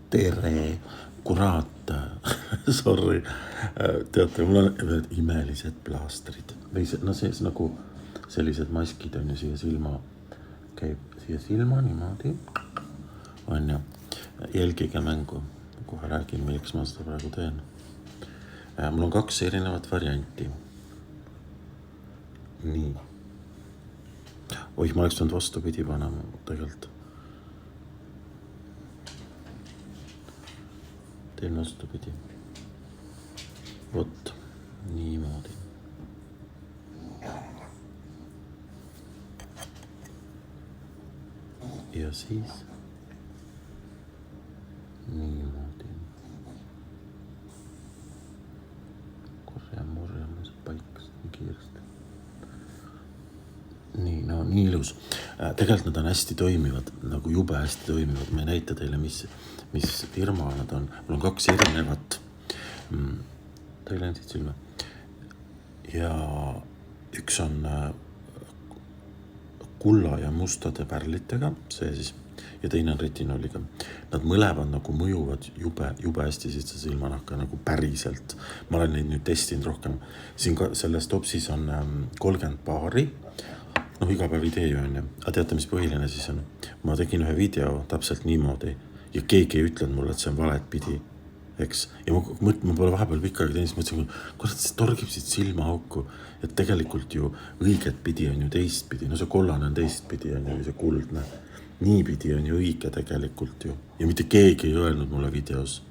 tere, kurat, sorry. Teate, mul on ühed imelised plaastrid või no siis nagu sellised maskid on ju siia silma, käib siia silma niimoodi, on ju, jälgige mängu, kohe räägin, miks ma seda praegu teen. Mul on 2 erinevat varianti. Nii. Oih, ma oleks tulnud vastupidi panema tegelikult. Teen vastupidi. Vot, niimoodi. Ja siis niimoodi. Korjame see paikast nii kiiresti. Nii, no nii ilus. Tegelikult nad on hästi toimivad, nagu jube hästi toimivad. Ma ei näita teile, mis firma nad on. Mul on 2 erinevat. Teile on siit silma. Ja üks on kulla ja mustade pärlitega, see siis, ja teine on retinoliga. Nad mõlevad nagu mõjuvad jube hästi sisse silmanahka nagu päriselt. Ma olen neid nüüd testinud rohkem. Siin ka selles topsis on 30 paari. Noh, iga päev idee on ju. Aga teate, mis põhiline siis on? Ma tegin ühe video täpselt niimoodi ja keegi ei ütlenud mulle, et see on valet pidi. Eks? Ja ma pole vahepeal pikka aega teinud, siis mõtlesin, kurat, see torgib siit silmaauku. Et tegelikult ju õiget pidi on ju teistpidi. No see kollane on teistpidi on ju see kuldne. Niipidi on ju õige tegelikult ju. Ja mitte keegi ei öelnud mulle videos.